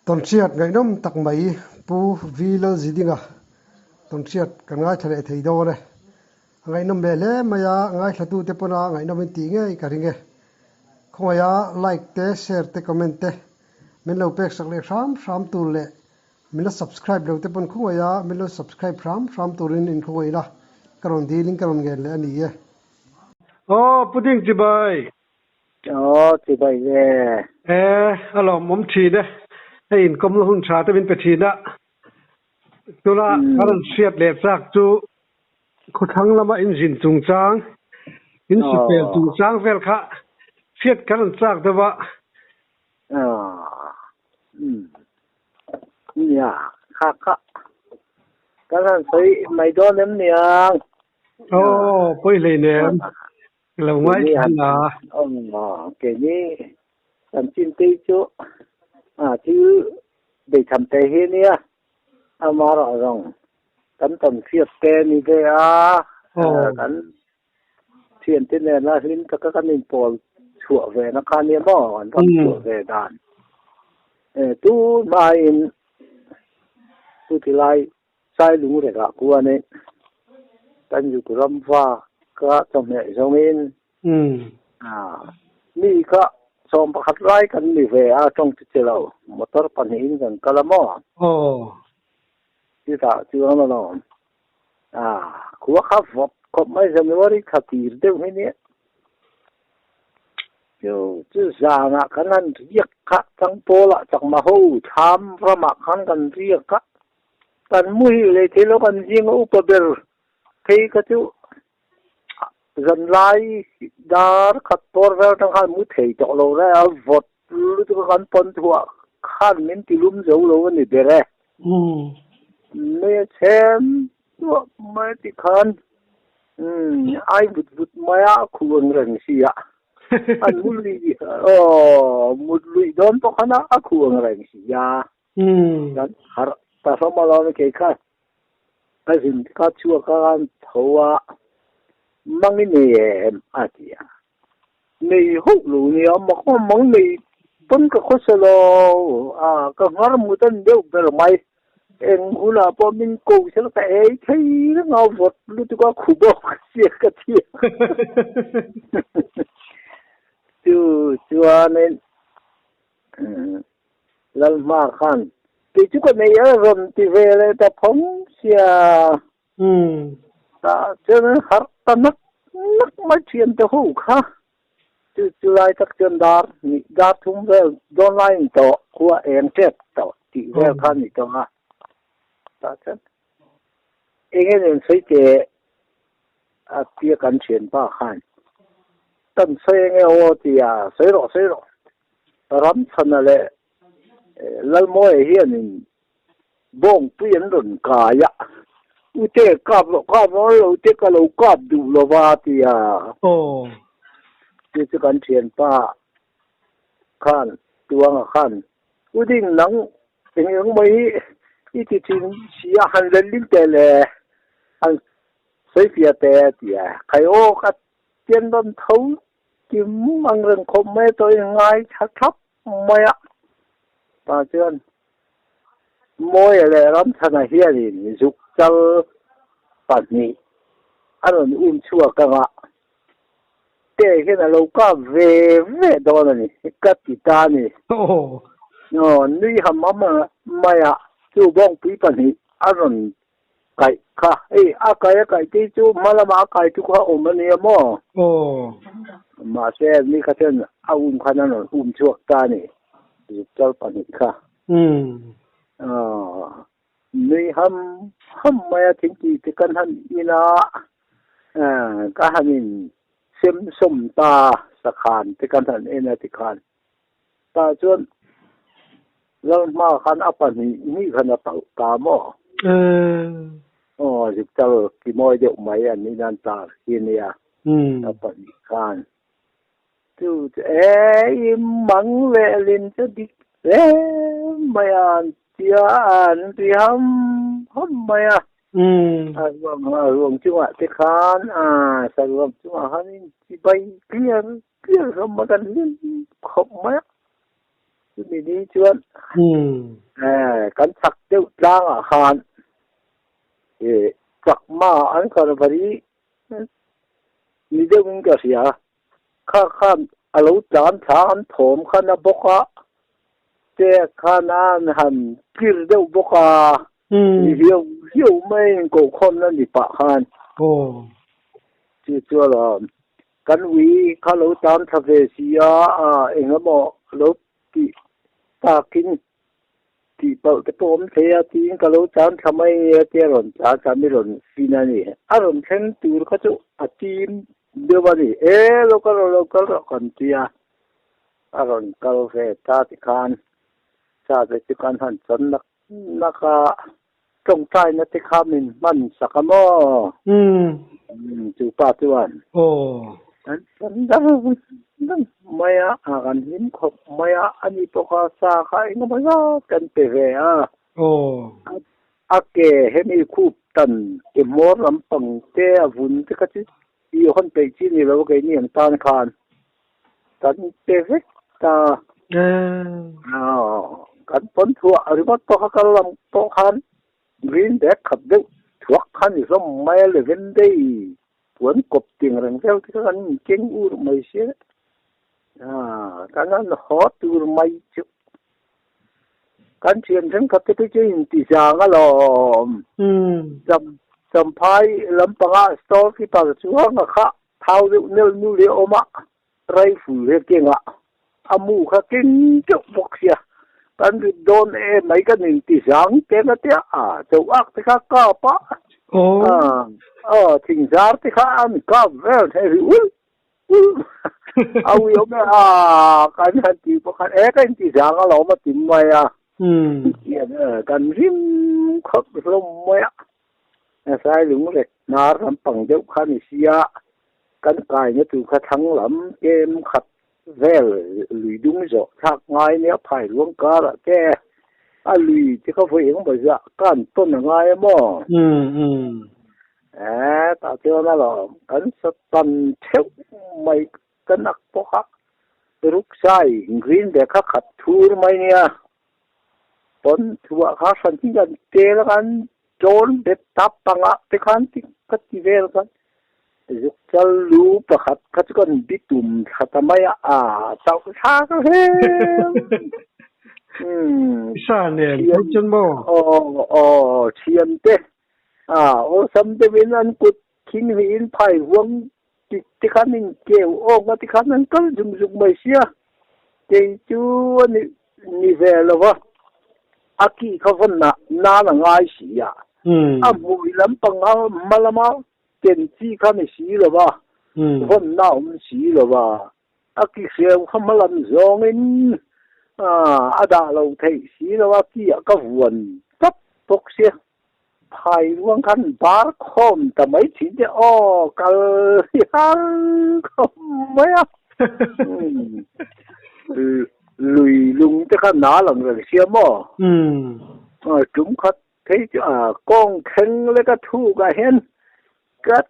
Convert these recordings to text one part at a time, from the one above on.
Ton chiat ngai nom tak mai pu vilo zidinga ton chiat kan ngai thale thei do re ngai nom be le maya ngai thatu te pona ngai nom ti nge ka ringe khoya like te share te comment te min lo pek sak le sham tu le min lo subscribe lo te pon khoya min lo subscribe sham turin in khoi la karon di link karon ge le ani ye pudding ji bai Thì bây giờ alo mom thi de hey in kom lo hun cha te min pe thi da tula karon siat le chak chu khu thang lama engine chung chang in sipel chung chang vel kha siat karon chak da ba nhà khác khác cái là thấy mấy đứa ném niang poi le ne lo ngai na cái này làm chín tây chỗ chứ để làm tây hết nha mà rồi tấm tấm phiệt tè như thế cái thiền thế này là hình các cái mình bỏ sửa về nó khăn niệm bỏ còn sửa về đàn tu mai tu thì lại sai đúng rồi cả của này tan dù của lâm pha cả trong này trong bên mi cả xong bắt lại cần đi về trong cái lâu motor pan in kan kalamo chưa nó của khắp vấp có mấy giờ mới đi khát tiền đâu hết nhé chứ già ngã cáiนั้นriêng khátทั้งโตละจากมาหูทำพระมาขันกันเรียกkhátกันมุ้ยเลยที่เรากันยิงอุปเบลที่ก็จะdần lại đã khát bor vào trong hai mũi thầy chọn lâu ra vọt lúc cái con pon thua khăn miếng tí lúm dấu lâu vấn đề đấy mẹ xem mẹ tí khăn ai vụt mẹ khuôn rằng gì ạ anh muốn gì một lụy đón to khăn khuôn rằng gì à ta sao mà lo cái khác cái gì cái chua cái ăn thấu mang cái này chị à này hút lụi này mà có món này vẫn có khó lo cái ngõ một tên đều về mày em cũng là bọn mình cùng sẽ là cái thấy nó ngầu vọt lúc tôi có khủ bò cái gì chưa nên lần mà khăn thì chú cái này rồi thì về lại ta phóng xe ta cho nên hạt ta nắc mấy chuyện ta hú khá chú lại các chuyện đó đã thùng về don lại to của em chết to thì về khăn thì to ta chân anh em thấy cái kia cần chuyện ba khăn tân xây nghe ô thì xây rồi rắm thân là lần mỗi hiện bông tuyến đồn cả ya ute cặp nó ute cái lỗ cặp đủ lo va thì thì cái cần chuyện ba khăn tuang khăn udin nắng tình hình mấy ít thì chỉ hành lên linh tệ là anh xây phía tệ thì cái ô cái tiền đơn thấu kiếm ăn rừng không mấy tôi ngay thắt thấp mấy ạ ta chưa mỗi là lắm thằng này hiện thì dục cho bản nhị anh chua cái ạ cái là lâu cả về đó này cái gì ta này nuôi hầm mà mấy ạ chú bông quý bản nhị anh cái cái tí chú mà là cái chú có ổn mà nhiều mà mà xe mi cái chân khả năng chuột ta này giúp cho bản nhị cả nuôi hầm mấy chính trị thì cần hẳn ina cái hành xem sum ta sắc khan thì cần hẳn ina thì khan ta chọn rồi mà khan áp bản nhị khan tàu ta mà giúp cho cái môi điệu mấy anh ấy đang ta hiện nha áp bản nhị khan chú em mắng lệ lên cho đi mày ăn thì hâm mày ruộng chung cái khan sao ruộng chung hắn chỉ bay kia không mà cần không mấy chứ mình đi chuyện cắn sặc tiêu trang ở hàn thì sặc mà anh còn phải đi đi đâu cũng có gì à khá alo chán chán thom khá na bốc á thế khá na hàn kia đâu bốc á hiểu hiểu mấy cổ con nó đi bạc hàn chứ chưa là cắn quý khá alo chán thà về gì á anh em bảo alo thì ta kinh thì bảo cái tôm thế thì cái alo chán thà mấy cái rồi chán mấy rồi xin anh ấy rồi thêm từ cái chỗ team đưa vào đi local còn tia rồi kalau về ta thì khan ta thì khan hẳn chân nó trong tay nó thì khan mình sắc mò chú ba tuan chân đó mày gần hiếm khóc mày anh đi bao xa khai nó mới cần về kể hết mi khu tần cái mỏ làm bằng te vun cái gì yêu hôn bề chi này lâu cái niệm tan khan tan te vết ta kan pon thua ari bot to ka lam to khan green deck khap de thuak khan ni som mai le ven dei tuan kop ting rang vel ti kan keng ur mai se kan an hot ur mai chu kan chien thang khap te che in ti sa ga lom cham phai lam panga store ki pa chu nga kha thau de nel nu le oma rai fu le ke nga amu kha king chu bok sia kan ri don mai kan in ti sang ke na te chau ak te kha ka pa thing zar te kha an ka vel the ri au yo me kan han ti pa kan kan ti sang a lo ma tim mai kan rim khop rom mai sai lũng lệ nar ram pang deuh kha ni sia kan kai ne tu kha thang lam kem khat vel lui dung zo thak ngai ne phai luang ka la ke a lui ti kha voi eng ba za kan ton ngai mo ta teo na lo kan sa tan theu mai kan ak po kha ruk sai green de kha khat thur mai nia pon thua kha san ti gan te la kan John de tapanga te khan ti kativel kan juk chal lu pakhat khatkon bitum khatamaya tau tha ka he sa ne chun mo chiam te sam de win an kut kin hin phai wang ti khan ning keu nga ti khan an kal jum mai sia te chu ni ve lo wa aki khavan na ngai sia mùi lắm bằng malama tiền chi khá này xí rồi ba vẫn nào cũng xí rồi ba cái xe không mà làm gió nên đã lâu thấy xí rồi ba kia cái vườn tấp bốc xe phải luôn khăn bá khom ta mấy chỉ để cái không mấy lùi lung cái khăn ná làm rồi xe mò chúng khách thấy con khen lấy cái thu cái hen cái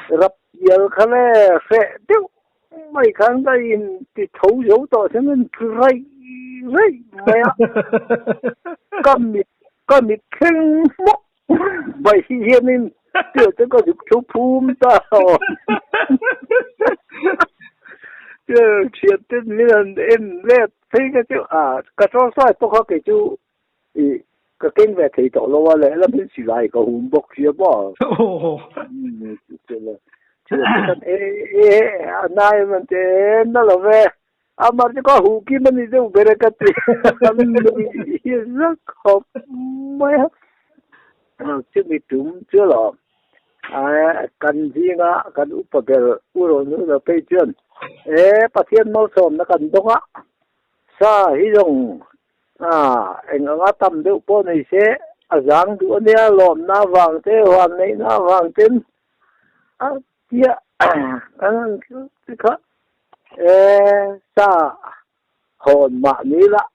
rập giờ khá là sẽ tiêu mấy khán cái thì thấu dấu tỏ thế nên rây mẹ con mít khen mốc vậy hiện nên chưa tới có được chú phum ta chưa chuyện tên nên em lết thấy cái chú cái cho sai tôi có cái chú cái kinh về thì tổ lo lại lắm đến chỉ lại cái hùng bốc kia bỏ chưa nay mình thế nó là về mà chỉ có hùng kia mình đi đâu về cái gì rất khó mấy chứ mình trúng chưa lọ cần gì ngã cần úp bờ rồi nữa là bây chuyện phát hiện mâu thuẫn nó cần đúng á sa hy vọng anh ngã tâm được bao này sẽ giang đũa nè lòm na vàng thế hoàn này na vàng tên kia anh cái khác sa hồn mà ní lạ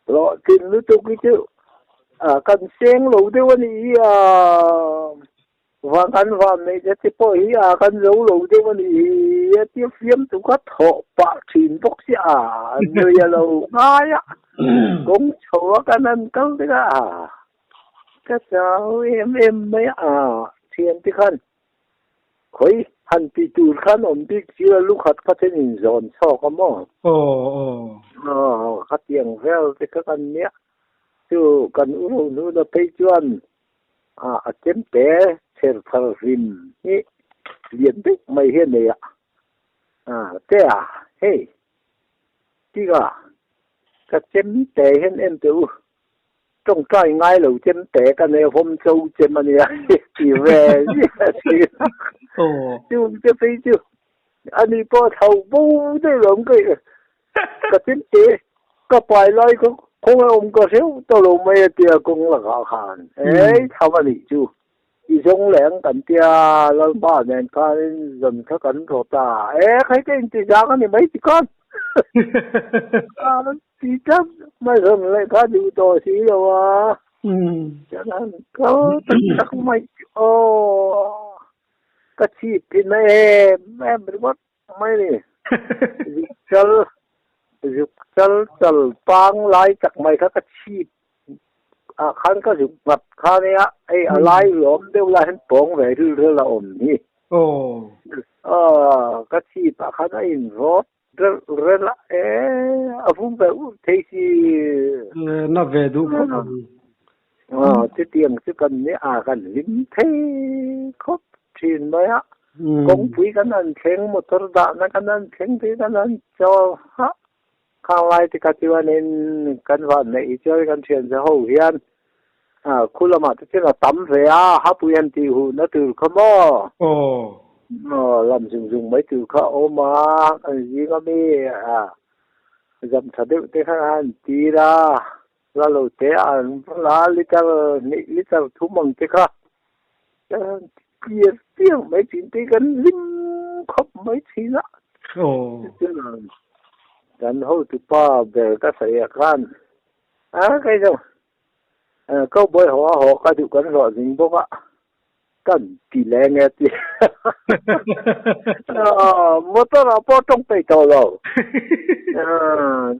rồi kinh lúc tôi cái chữ cần xem lâu thếวันนี้ và căn phạm này thì bỏ hi à căn dấu lâu thế mà đi tiếp phim tụi có thọ bạ chín bốc xí à người lâu ngay á cũng chúa căn ăn câu thế à cái cháu em mấy à thiên tí khăn khối hành tí tù khăn ổn tí chưa lúc khát có thể nhìn dọn so có mò khát tiếng veo thì các anh nhé chứ cần ưu nữ là tây chuan chém té ser phar rim ni liền tích mày hiền này thế hey tí cả các chém té hiền em tự trong trai ngay lâu chém té cái này hôm sau chém anh ấy chỉ về chứ chứ phải chứ anh ấy bỏ thầu bu đấy lắm cái chém té cái bài lại không ông có xíu tôi lâu mấy tia cũng là khó khăn ấy thao mà đi chứ đi xuống lẻn cảnh tia lên ba nên cái dần cái cảnh thổ ta ấy thấy cái gì ra cái này mấy chị con thì chắc mấy lần lại có đi tôi xí đâu cho nên có chắc mấy cái chi thì này em bị mất mấy này dục chal pang lai chak mai kha ka chi khan ka dục mat kha ne ai lai lom deu la hen pong ve ru la om ni ka chi pa kha na in rot re la avum ve u thei si na ve du ti tiang ti kan ne kan lim thei khop thin mai kong pui kan an theng motor da na kan an theng te kan an cho ha khang lai thì các bạn nên căn bản này chơi căn chuyện sẽ hậu hiền khu là mà tức là tắm về hấp yên thì hụ nó từ không làm dùng mấy từ khẩu mà gì có mi dầm thật đấy thế hàng tí ra là lâu thế là lít thu mừng thế cả kia tiếng mấy chuyện tí gần lim khóc mấy chuyện đó dan ho tu pa be ka sai kan cái gì câu boy ho ka du kan ro jing bo ka kan ti le nghe ti motor po trong pe to lo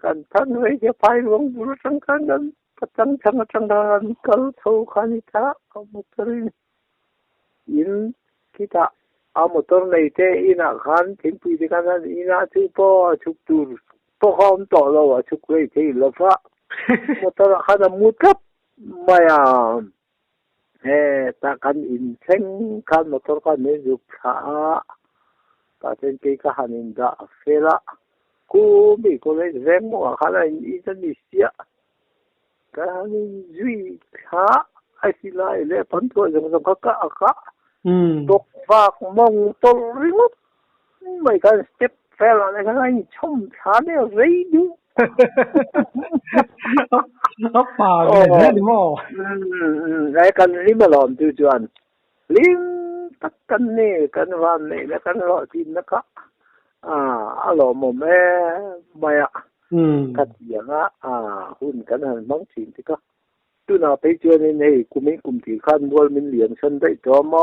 kan than we je pai long bu sang kan dan patang chang dan kal thau khani ta motor in kita motor này te ina khan thim pi de kan ina tu po chuk tur po không to lo chuk le te lo fa motor khana mut kap maya ta kan in seng kan motor kan ne juk kha ta ten ke ka hanin da fela ku bi ko le rem mo khala in ta ni sia ka ni zui kha ai si lai le pan to jong ka đột phá mong tôi rính mấy cái step phải là cái anh冲thả này rấy du nó phá cái gì mà cái cần rính mà làm tiêu chuẩn rính tất cần này cần van này là cần loại tin nó có alo mà mẹ cắt giang hun cần hàng mong chuyện thì có tu nào bây giờ này cũng mình cũng chỉ khăn mua mình liền sân đấy cho mà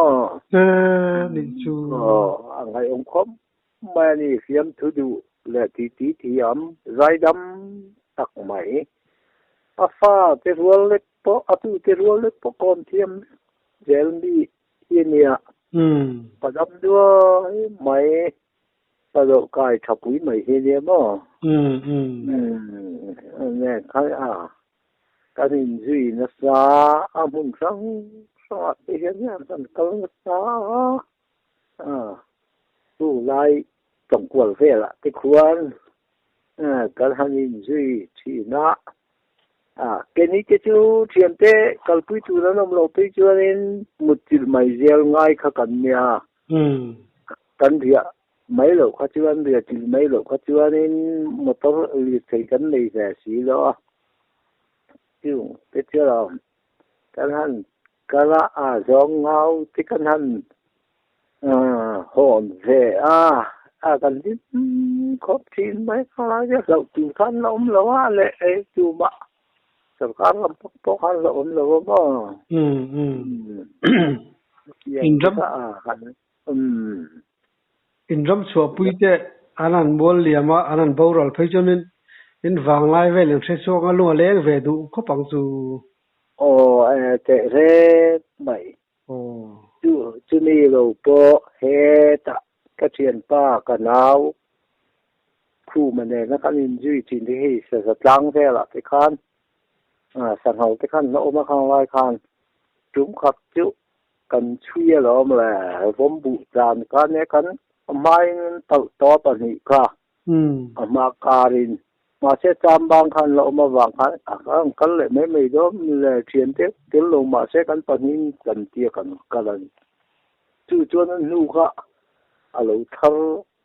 định chú ngày ông không mà này phiếm thứ đủ là tí ấm dai đâm tắc máy pha cái ruột lết po tu cái ruột lết po con thiêm gel đi yên nhỉ và đâm đua máy và rồi cài chọc quý mấy yên nhỉ mà nghe khai cái hình duy nó xa mùng sáng sao thì hiện nhiên là câu nó xa tu lại tổng quần về là cái khuôn cái hình duy thì nó cái này cái chú chuyện thế cái quý tu nó nằm lâu bây giờ nên một chữ mấy giờ ngay khá cần nhà cần thì mấy lâu khá chưa thì chữ mấy lâu khá chưa nên một tấm liệt thấy cái này là gì đó cái chưa là cái hắn cái là giống ngao cái hắn hồn về cái gì có tin mấy cái là dầu từ thân ông lo lệ chú mà सरकार हम तो हाल हम लोगों को in ram in ram chua pui te anan bol liama anan boral phei chonin in wang lai ve lem se so nga lu leng ve du ko pang chu te re mai chu ni lo po he ta ka thian pa ka nau khu mà này nó kan in duy chin hi sa sa tlang ve la te khan san hau te khan no ma khan lai khan chúng khắp chu cần chui lo mà vốn bụ tràn cái này kan mai tàu to tàu nhị cả mà carin mà sẽ chăm bang khan lo mà vàng khan kan lệ mấy đó là chuyện tiếp tiếng lo mà sẽ kan tàu nhị cần tia cần chu cho nó nu cả alo thar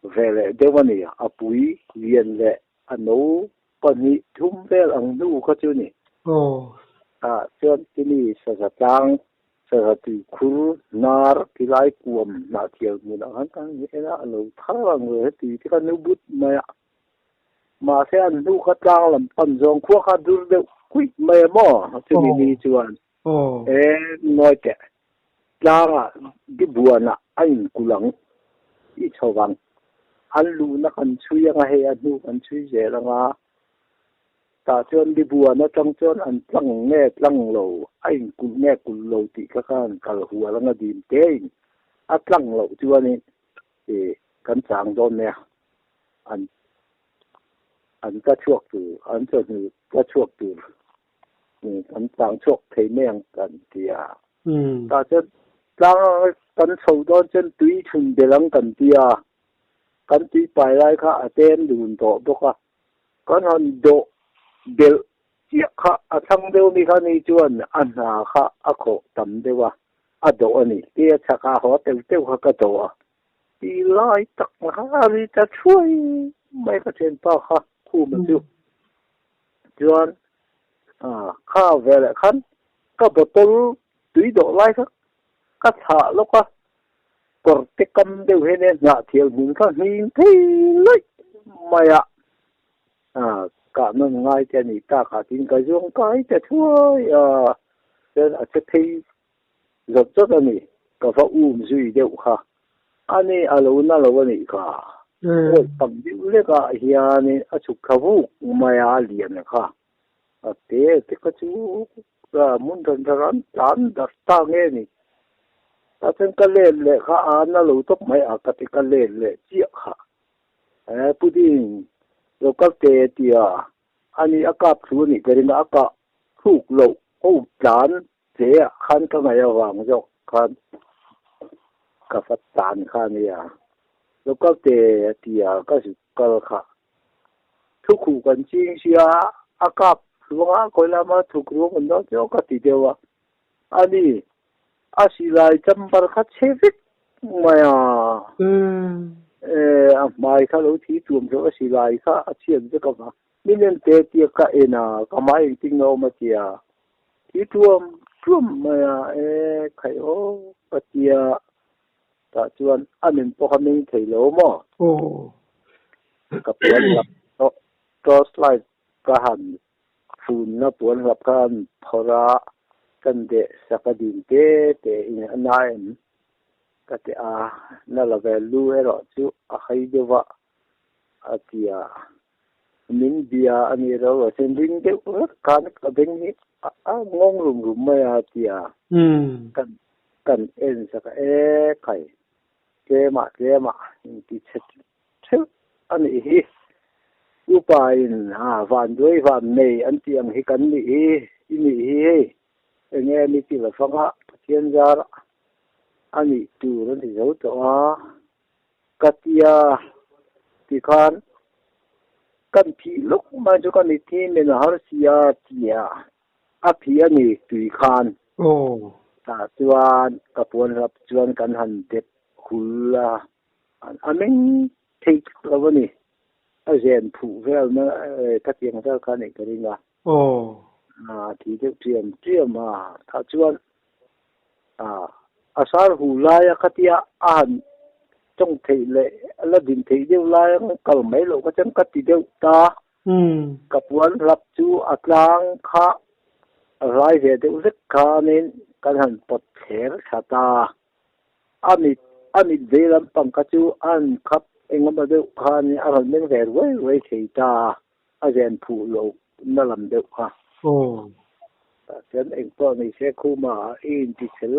về lệ đều vậy nè apui liền lệ nấu tàu nhị thum về ang nu có chu nè cho cái này sa tlang sa tu khur nar kilai kuam na thial ni na han kan ni na alo thara người ti ti kan nu but mà sẽ ăn nu kha tlang lam pan jong khu kha dur de kui me mo chu ni chuan noi ke tlang di buana ain kulang I chawang an lu na kan chui nga he anu kan chui je la nga ta chuan di bua na tang chuan an tlang lo ai ku nghe ku lo ti ka kan kal huwa la nga dim te a tlang lo chuan ni kan chang don ne an ka chuak tu an chuan ni ka chuak tu ni kan chang chuak thei meng kan tia ta chuan tlang kan chho don chen tui thun de lang kan tia kan tui pai lai kha aten dun to boka kan han do bel chia kha a thang deu mi kha ni chuan an na kha a kho tam dewa a do ani te chaka ho teu kha ka to a ti lai tak ma ha ri ta chui mai ka chen pa kha khu ma chu chuan kha ve la khan ka botol tui do lai kha ka tha lo ka por te kam deu he ne na thiel mun kha hin thei loi maya cả nó ngay trên này ta cả tin cái giống cái thôi nên ở cái thấy rất rất là này cả phải duy đều cả anh ấy alo na lo này cả tầm điệu lấy cả hiện này ở chụp khâu mà liền cả thế cái chú muốn thân thân chán đặt ta nghe này ta xem cái lệ cả anh na lo tóc mấy cái lệ chia cả pudding rồi các cái thì anh ấy áp xuống này cái này áp thuốc lậu ô chán thế khăn cái này vàng rồi khăn cái phát tán khăn này rồi các cái thì cái khác thuốc khử khuẩn chính xia áp xuống coi là mà thuốc khử khuẩn đó cho cái gì đâu anh ấy xí lại chăm bát khát chế vít mà mai kha lo thi tuam ro si lai kha achian je ka ma minen te ti ka ena kamai ting no ma tia thi tuam ma khai o patia ta chuan anin po khamin thei lo mo ka puan to slide ka han phun na puan rap kan phora kan de sakadin te in anaim kati na la value ero chu khai dewa atia min bia ani ro sen ring de kan ka beng ni ngong rum ma atia kan en sa ka khai ke ma ti chet ani hi upain van doi van nei an tiang hi kan ni hi nghe ni ti la fanga thiên gia ani tu ran thì dấu to katia thì khan kan phi lúc mà cho con thì mình har sia tia a phi ani tui khan ta chuan kapon rap chuan kan han det khulla amen thei lawani a zen phu vel na ta tiang ta khan nei karinga thì được triềm mà ta chuan asar hulaya katia trong thầy lệ là đình thầy đều lai cầu mấy lộ có chân cắt thì đều ta cặp quán lập chú atlang kha rai về đều rất khá nên căn hẳn bật khéo sa ta ami de lam pang ka chu an khap engam ba deuh khan a ran men ver wei thei ta a zen phu lo na lam deuh kha chen eng to ni se khu ma in ti chel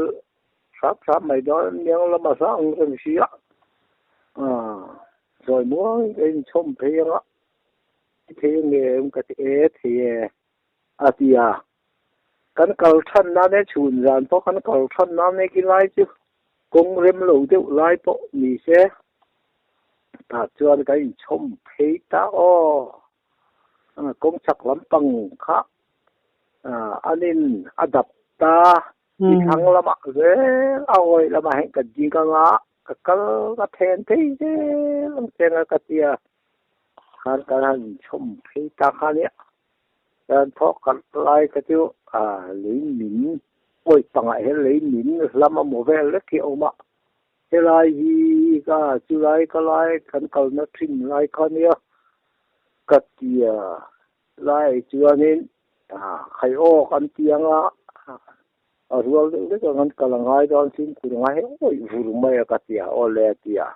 sap mai đó yang la ma sa ang ren sia rồi muốn en chom pe ya thế nghe em cái thế atia kan kal than na ne chun ran po kan kal than na ne ki lai chu kong rem lo deuh lai po ni se ta chuan cái chom pe ta o kong chak lam pang kha anin adap taที่ทางละมาเร่เอาไว้ละมาให้กันจีกังอ่ะก็ก็แทนที่เจ้ลังเจงก็เตียการชมพิตาคาเนี่ยการพอกันไล่ก็จะลิงหมินโอ้ยต่างไอ้ลิงหมินละมาโมเวลเล็กที่ออกมาเฮลัยฮีก็จุไลก็ไล่กันเก่านักทิ้งไล่คาเนี่ยก็เตียไล่จวนนี้ใครออกกันเตียงอ่ะrual de ko ngan kalangai don sin kurungai oi vurumai akatia ole tia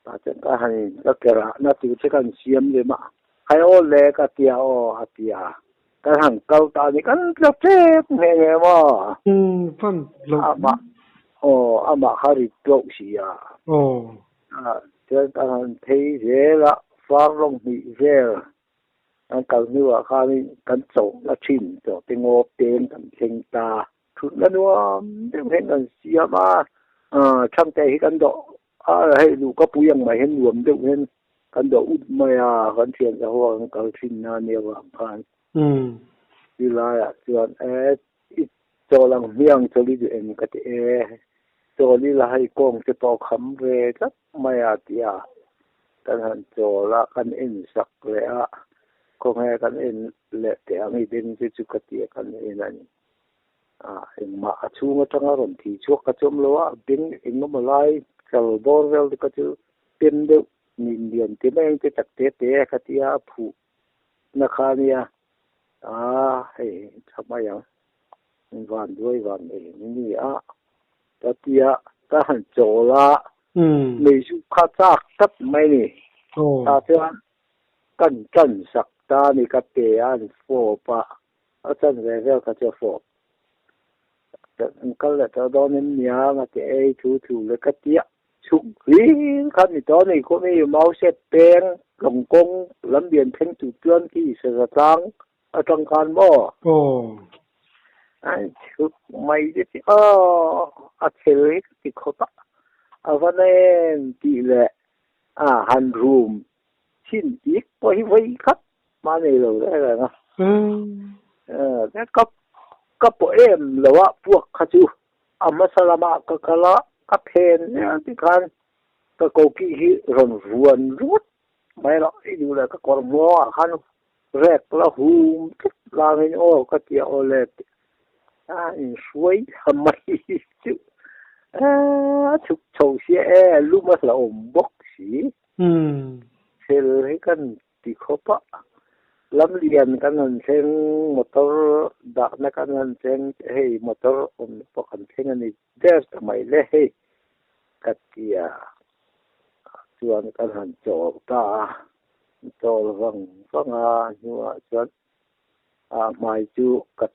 ta chen ka han ka kera na tu che kan siam le ma hai ole katia o atia ka han kal ta ni kan tlap che nge nge ma fan lo ama hari to sia chen ka han thei je la far long ni je an kal ni wa kha ni kan chou la chin to tingo pen kan thing taทุนละนัวเรื่องเห็นกันเสียมาช่างใจกันดอกให้ลูกก็ปุยังไม่เห็นรวมเรื่องเห็นกันดอกอุดมากันเทียนจะหัวกันชินนาเนี่ยว่าผ่านเวลาส่วนจอลังเมียงจอลีดูเอ็มก็จะจอลีละให้กองจะต่อคำเรจักไม่อาเตียกันหันจอละกันเอ็นสักเลยคงให้กันเอ็นเละแต่ไม่เด่นจะจุกเตียกันเอ็นนั่นเอ็งมาชูงจังอารมณ์ที่ชั่วกระจมแล้วเป็นเอ็งมาไล่กระโดดเร็วก็จะเป็นเด็กนินเดียนที่ไม่จะจักเตะกติยาผู้นักขาเนี่ยให้ทำไมอย่างวันด้วยวันเองนี่กติยาก็หันโจละไม่ชุกข้าจักตัดไม่นี่ถ้าเจ้ากันสักตานี่ก็เตะอันโฟปะอาจารย์เร็วก็จะโฟก็เลยตอนนี้เนี่ยมาเตะถูเลยก็เตี้ยชุกขั้นนี้ตอนนี้ก็มีเมาเสพแป้งหลงกงลำเบียนเพ่งจุดเตือนที่เสือจังจังการบ่ชุกไม่ได้ที่เฉลยที่เขาตะวันนี้ที่แหละฮันรูมชิ้นอีกไว้ครับมาในเราได้เลยนะแล้วก็พอหรือว่าพวกขจูมาสลามะก็ละก็เพนเนี่ยที่การก็โกกี้ฮิรอนรวนรุดไม่หรอกดูเลยก็กอดมัวขันแรกละหูมลาเงินก็เกี่ยวเลยสวยทำไมจุชุกโชว์เสียลูกมาสละอมบกสีเชื่อให้กันติคบะลำเลียนกันนั่นเช่นมอเตอร์ดักนักกันนั่นเช่นให้มอเตอร์ปกติเช่นนี้เด็กทำไมเล่ให้กัดเกียชวนกันหันโจตาโจฟังหัวชวนไม่จูกัด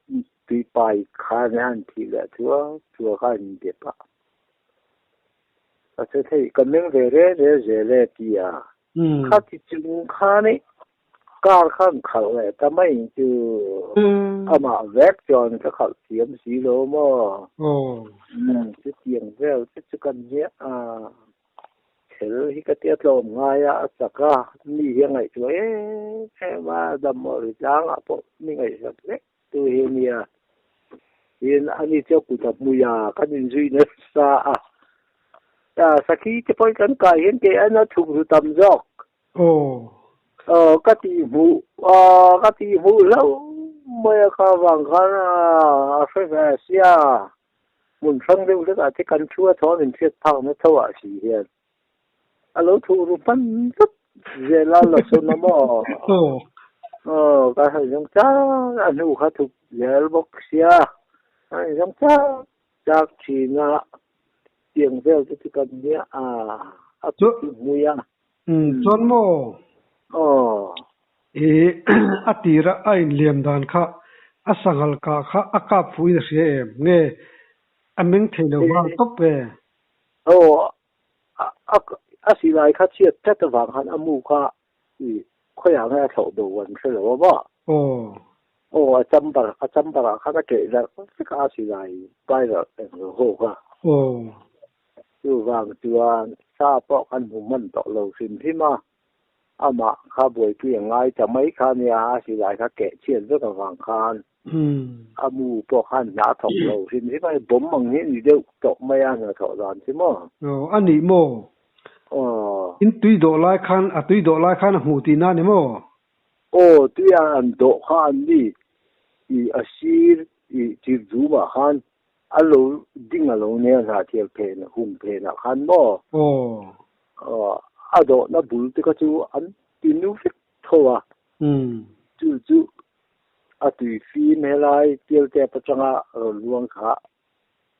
ปีไปข้านันทีละทัวข้านี่เด็ดปะแต่เช่นกันนึงเร่เกียข้าที่จุงข้านี่การข้างเขาเลยแต่ไม่จูมาแวกจอนก็เขาเสียมสีโลมาจะเตียงเวลจะกันเนี่ยเฉลยก็เตี้ยลมง่ายสักนี่ยังไงช่วยแค่ว่าดำมอริจางพวกนี่ไงสักเล็กตัวเฮียเนี่ยอันนี้เจ้ากุฎมุยากันยินดีนะสักทีจะไปกันไกลเห็นแกอันนั้นถูกตำจอกก็ตีหูแล้วเมื่อเขาวางกันเสียมุนฟังเรื่องที่อาจจะกันชั่วท้อหนึ่งเสียทางไม่เท่าสีเห็นแล้วถูกรูปันก็เจริญละส่วนน้ำก็ให้ยังจ้าอันนู้เขาถูกเจริญบอกเสียให้ยังจ้าจากชีนะ tiếng rêu thì cần nhé chú mùi chọn mô ồ atira ai liam dan kha asangal ka kha aka phui na se em nge ameng thelo wang top ve ồ xí lại khá chiết tất cả vàng hắn amu kha khơi hàng nghe thầu đồ vẫn sẽ là bao ồ chăm bà khá là kể ra cái xí lại bay rồi hồ kha chú vàng chuan sa bọc ăn hùng mân tọ lầu xin thế mà mà khá buổi kia ngay chả mấy khá nhà xí lại khá kể chiết rất là vàng khan amu bọc hắn nhã thọ lầu xin thế mà bấm bằng những gì đâu tọ mấy anh là thọ đàn thế mà anh đi mô in tui do lai khan a tui do lai khan hu ti na ne mo tui an do khan ni asir ti zu ma khan alo ding alo ne na thiel phe na hum phe na khan mo ado na bul te ka chu an ti nu fik thowa chu tui fi me lai tiel te pa changa luang kha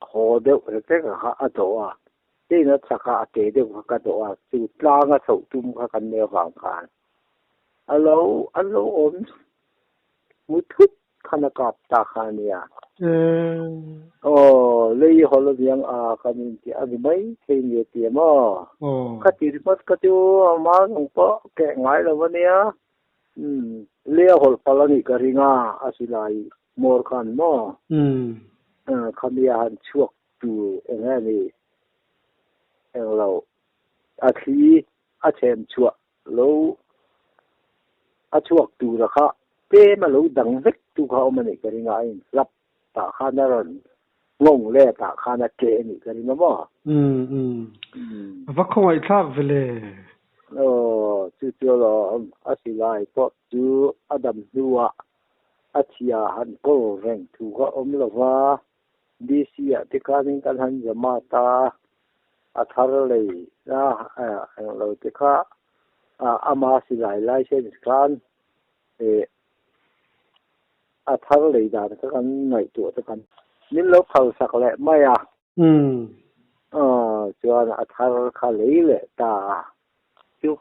ho de te ka ado thế nó chắc là cái điều cái đó chú la cái sầu tum cái cái này vàng khan alo ôm một chút khăn cặp ta khan ya lấy họ là tiếng cái gì anh mấy cái gì tiền mà cái gì mất cái chú mà không có cái ngay là vấn đề lấy họ phải là cái gì nga así lại more khan mà khan ya han chuộc tu anh này lâu khi chém chuột lâu chuột tu ra khá bé mà lâu đằng vết tu khao mà này cái này lắp tạ khăn ra rồi ngông lẽ tạ khăn ra kệ này cái này mà và không ai thắc về lệ chú là xí lại có chú Adam Dua chia hắn có vẹn tu khao là va đi xí thì cái này cái hắn mà ta thar lei na lo te kha ama si lai license kan thar lei da ka kan ngai tu ta kan nin lo phal sak le mai chuan thar kha lei le ta chu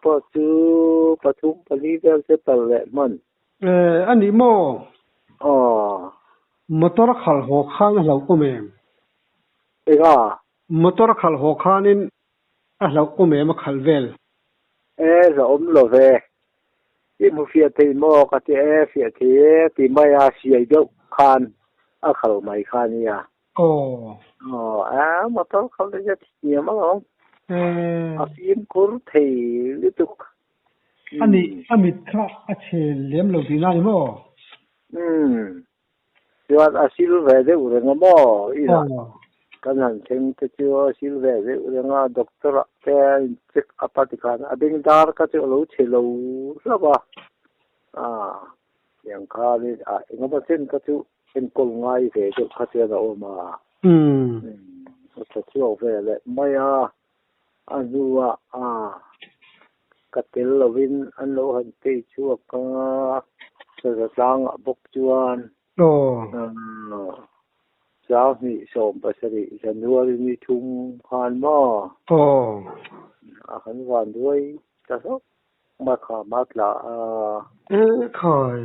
pathum pali vel se pal le man ani mo motor khal ho khang lo ko mem motor khal ho khanin a lo ko me ma khal vel rồi lo ve cái mu fiat thì mo ka te fiat thì mai siai do khan khal mai khan ya motor khal de ti ma lo phim kur thei lituk amit kha a che lem lo di na mo chuan asil ve de u renga mo kan han theng te chu sil ve ve nga doctor te check apatikhan ading dar ka chu lo chelo saba yang kha ni nga ba chen ka chu en kol ngai ve chu kha te da o ma ka chu ve le maya azua ka tel lovin an lo han te chu ka sa tlang bok chuan giáo ni som pasari january ni thum khan ma khan wan doi ta so ma kha matla khoi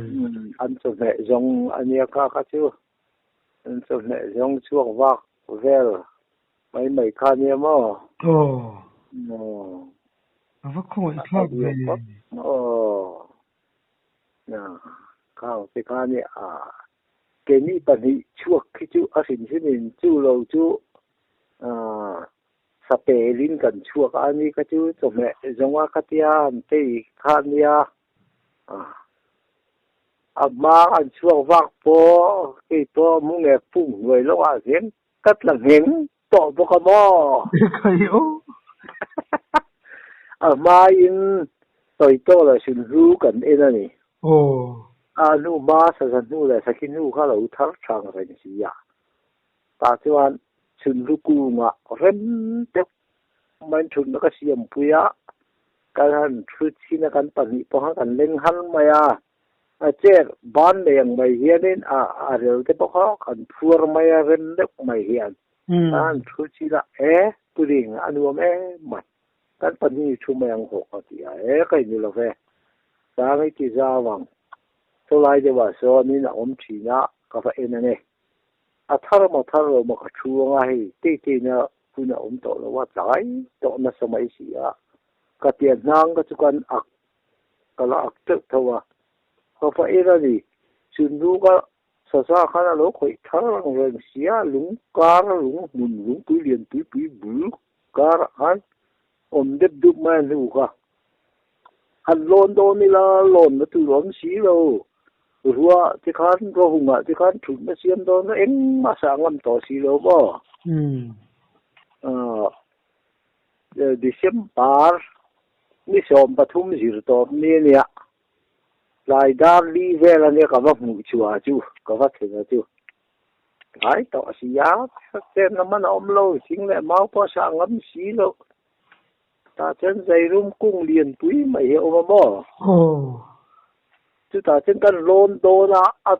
an so ne jong ania ka chu an so ne jong chuak wak vel mai kha ni ma va khoi thak ve khao te kha ni cái ní bà ní chuộc khi chú xin xin chú lâu chú sắp bể linh cần chuộc anh đi cái chú trong mẹ giống cái tia tê khan ya mà anh chuộc vác po cái po muốn nghe phụng người lâu diễn cắt là hiến tổ bộ cái mò mà in tôi là xin ru cần em này nu ma sa nu le sa kin nu kha lo thar chang ra ni si ya ta chuan chun lu ku nga rem te man chun ka siam puya ka han thu chi na kan pa ni po ha kan leng han ma ya che ban leng mai hianin rel te po kha kan phur mai rem de mai hian an thu chi la pudding anu me mat kan pani chumang ho ka ti a kai ni lo ve sa ngai ti za wang to lai de wa so ni na chi na ka fa en ne a thar ma ka chu nga hi te na pu na to lo wa tai to na samai si a ka ti nang ka chu kan ak ka la ak te thawa ka fa era ni chun du ka sa khana lo khoi thar lang ren sia lung kar lung mun lung tu lian tu bu kar an dep du man lu ka han lon do ni la lon na tu lon si lo ruwa ti khan ro hunga ti khan thun na siam do na eng ma sa ngam to si lo bo December ni som pathum zir to ni nia lai dar li vela ne ka va mu chua chu ka va thena chu ai to si ya se na man om lo sing le mau po sa ngam si lo ta chen zai rum kung lian tui mai he o mo chu ta chen kan lon do na a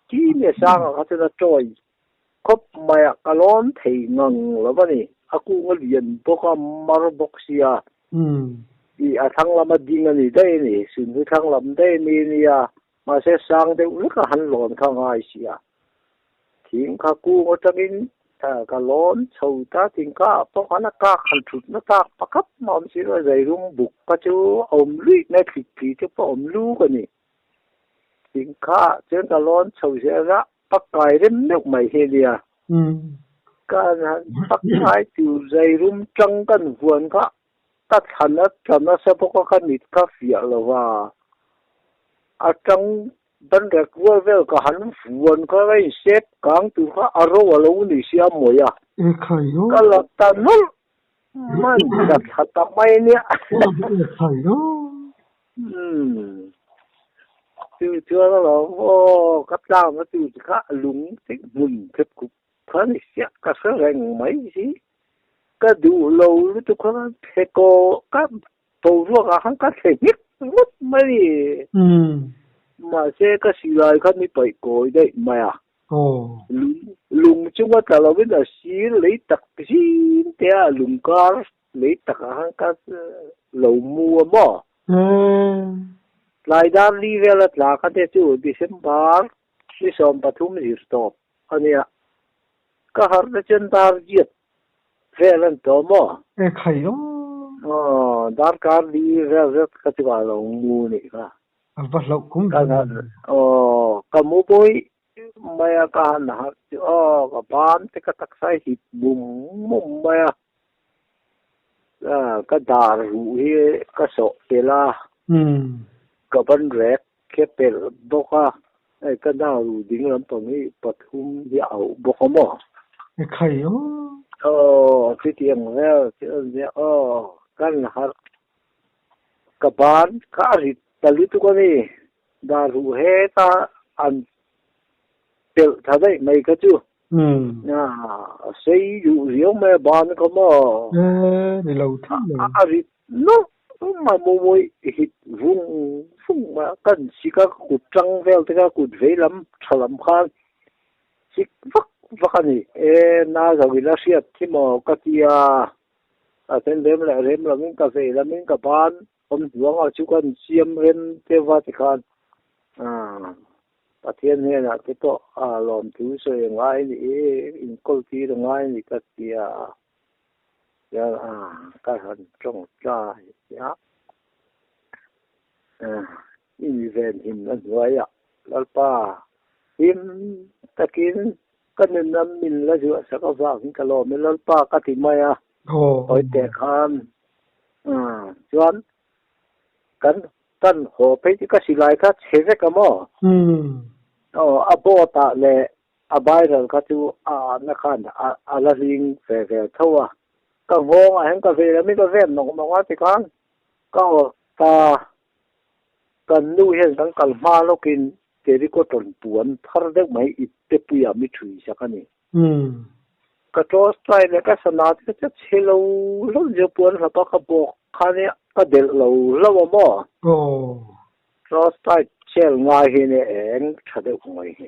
ki ne sang ka chen choi khop mai ka lon thei ngang lo ba ni aku ngalian to ka mar boxia i a thang lama ding ani dai ni sun hu thang lam dai ni ni ya ma se sang de u ka han lon ka ngai sia thing ka ku ngo tangin ka lon chou ta thing ka to hana ka khan thut na ta pakap mom si ro zai rum buk ka chu om lui na thik thi chu pa om lu ka ni thing ka chen ka lon chou se ra pakai rem nek mai he dia ka na pakai tu zai rum chang kan huan ka ta thana sa poko ka nit ka fia lo wa a chang dan rek wo vel ka han fuan ka rai sep kang tu ka aro lo ni sia moya ka la ta no man ka thata mai ni tu lo o ka ta ma tu ka lung tik mun thep ku ka ni sia ka sa reng mai si ka du lo lu tu ka he ko ka to ro ka han ka the ni mut mai mà xe cái xì lại khát mi bậy cối đấy mà lùng chung qua tao biết là xí lấy tắc xí thế à lùng cá lấy tắc hàng cái lẩu mua mỏ lại đam đi về là cái thế chú December đi xóm Pathum gì stop anh ạ cái hàng cái chân dar giết về lần đó mỏ dar car đi về cái chú bảo lẩu mua này cả kamu boy maya ka na ka ban te ka taksai hit bum maya ka dar ru he ka so pela ka ban rek ke pel boka ai ka da ru ding lam to ni Pathum hi au bokomo ti tiang le ti kan har ka ban ka rit tali tu ko ni da ru he ta an tel tha dai mai ka chu sei yu riu me ban ko mo ni lo thi a ri no ma mo moi hit vung ma kan si ka ku chang vel te ka ku ve lam thalam khan si vak ani na zo gi la sia thi mo ka tia a ten rem la min ka ve la min ka ban om duang a chu kan siam rem te wa ti khan pathian he na ke to a lom tu so ngai ni in kol ti ngai ni ka tia ya ka han trong cha ya in ven him na ya lalpa him takin kan nam min la ju sa ka wa ka lo me lalpa ka ti maya oi te khan chuan kan ho pe ti ka silai ka cheve ka mo a bo ta le a viral ka chu na khan a la ring ve thowa ka ho a hen ka ve la mi ka ve no wa ti khan ka ta kan nu hen kan kal ma lo kin te ri ko ton puan thar de mai itte pu ya mi thui sa ka ni ka to strai le ka sana ti ka chelo lo je puan ha pa ka bo khane ka del lo mo to strai chel ngai hi ne eng thade ngai hi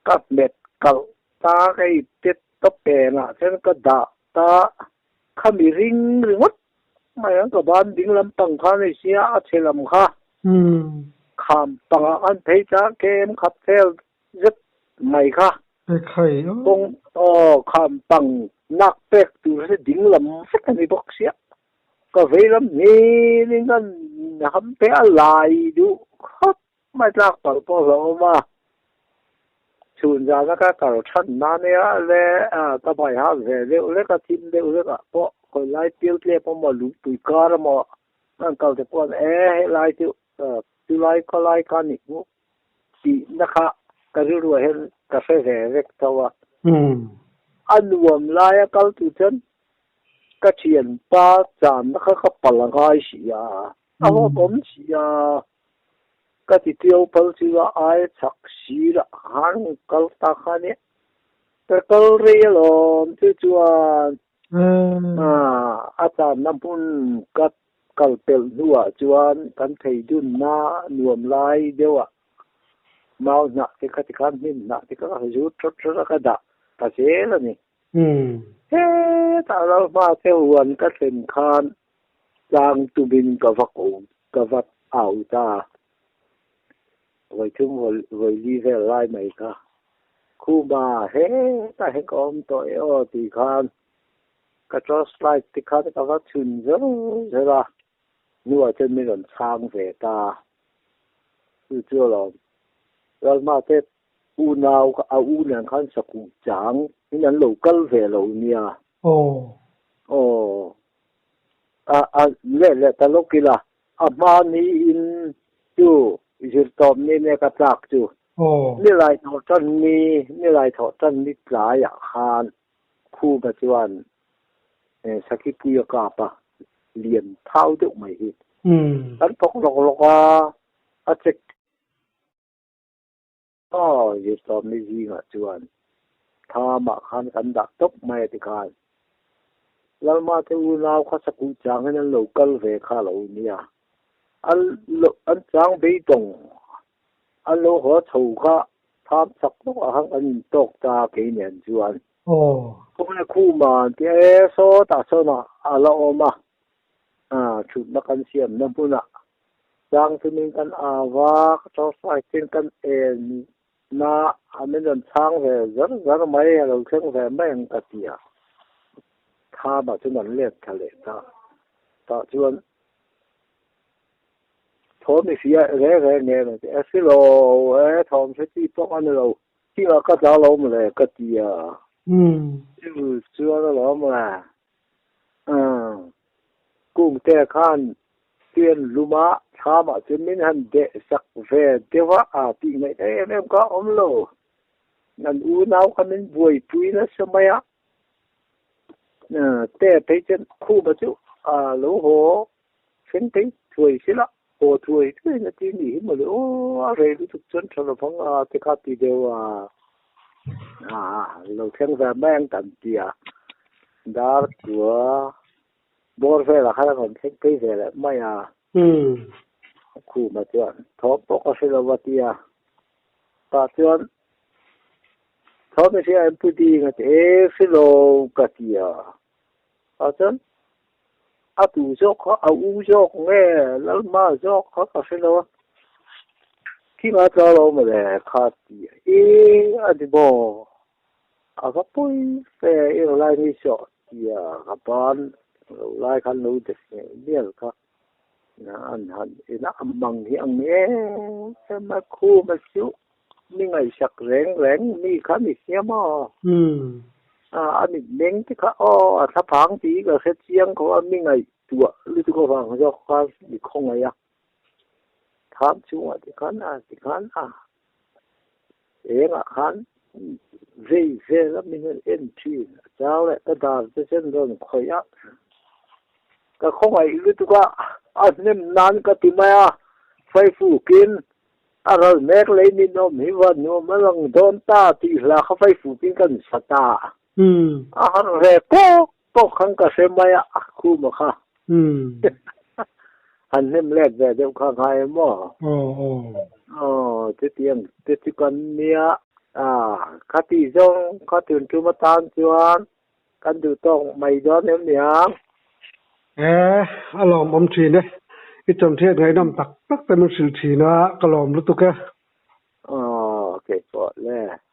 ka met kal ta kai te to pe na chen ka da ta khami ring ringot mai ang ka ban ding lam pang kha nei sia a thelam kha kham pang an thei cha kem khap thel zet mai kha khai bong kham pang nak pek tu se ding lam se kan ni bok sia ka veilam ni ningan ham pe alai du khot mai lak pal po lo ma chun ra na ka kar than na ne le ta bai ha ve le ka tim le ka po ko lai pil tle po mo lu tu kar mo an kal te po lai tu tu lai ko lai ka ni mu ti na kha ka ru hen ka fe ve vek tawa an wam lai kal tu chen ka chien pa chan na kha palangai sia awo bom sia ka ti tiêu pal sia ai chak si la han kal ta khane ka kal re lom tu chuan a chan nam pun ka kal pel nuwa chuan kan thei dun na nuam lai dewa mau na ti khan min na ti ka ju thot ka da ka se la ni ta lo ma te huan ka sen khan sang tu bin ka vak au ta vậy chúng rồi đi về lại mấy cả khu bà hết ta hết có ông tội thì khan cái cho slide thì khan cái vắt chun rồi là nhưng trên mấy lần sang về ta cứ chưa rồi mà thế u nào u này khan sạc cụ trắng những nhân lẩu cân về lẩu nia lệ ta lúc kia là mà ni in chú dịch tôm ni cái trạc chú ni lại thọ chân ni lại thọ chân ni trái à khan khu mà chuan sakit puya kapa liền thao được mày hít anh phok lộc à check dịch tôm ni gì ngạ chuan tha mà khan kan đã tốc mày thì khanแล้วมาที่อุณาวข้าสกุลจางให้นั้นโลกัลเวข้าเราเนี่ยอันจางไปตรงอันโลหัวถูกข้าทำสักตัวหังอันตกตากี่เนียนจวนพวกนี้คู่มาที่โซตาโซนะเราออกมาชุดนักการเสียมนั่นปุ่นจางที่มีกันวากชอบใส่เป็นกันน่าอันนั้นช้างเวจะไม่เราเชื่อเวไม่ยังกติยา他把这能力出来他就他们是那了是咯他们是地方安了ที่เราก็จะล้มเลยก็ดี就那ล้มเลยกุ้งแต่ขันเตียนลุมาชามาจนไม่ทันเดะสักเวเดี๋ยวว่าปีไหนเอ็มก็อมโลนั่นอูน้าวคนนั้นบวยปุยนะสมัยแต่ไปจนคู่มาจุหลูหัวเส้นไปถวยสิละหัวถวยที่นาทีนี้มาเลยโอ้อะไรรู้ทุกจนฉลองที่ข้าตีเดียวเราเที่ยงแบบแม่งตันเดียดาร์ตัวบอลเฟล่ะข้าคนเส้นไปเฟล่ะไม่คู่มาจนท็อปก็เฟล่ะวัดเดียปัจจุบันท็อปไม่ใช่อันพูดดีกันเฟล่ะกัดเดียจนตูจอกเขาอูจอกเงี้ยแล้วมาจอกเขาก็เฟล่ะที่มาจอเรามาเลยขาดเดียอันนี้บ่ก็ปุ้ยเฟอะไรนี่ชอบเดียกับบ้านไล่ขันรู้เด็กเนี่ยก็อันนั้นมังที่อันนี้จะมาคู่มาชิวนี่ไงสักแรงนี่ขันนี่เสียมั้อันนี้เม้งที่เขาถ้าพังตีก็เสียงเขาอันนี้ไงตัวหรือตัวฟังเขาจะเขาอีกคงไงถามชัวที่ขันขันเร่แล้วมีเงินเอ็นทีเจ้าแหละก็ดาจะเส้นเดินคอยก็คงไงหรือตัวอันนี้นานก็ติมาไฟฟูกินเราเน็กเลยนี่น้องมีวันน้องมันลงโดนตาตีละเขาไฟฟูกินกันสตาเร่ก็ขังก็เสมาคู่มาค่ะอันนี้แรกแต่เดี๋ยวข้างใครมั่งเตียงกันเนี่ยคติจงคติจุมาตานจวน กันดูต้องไม่ย้อนเนี่ยเนี่ย อารมณ์อมทีเนี่ยอีจำเทียนไงน้ำตักตักแต่มันสิลทีนะกลอมรู้ตุกแกอ๋อโอเคก็แล้ว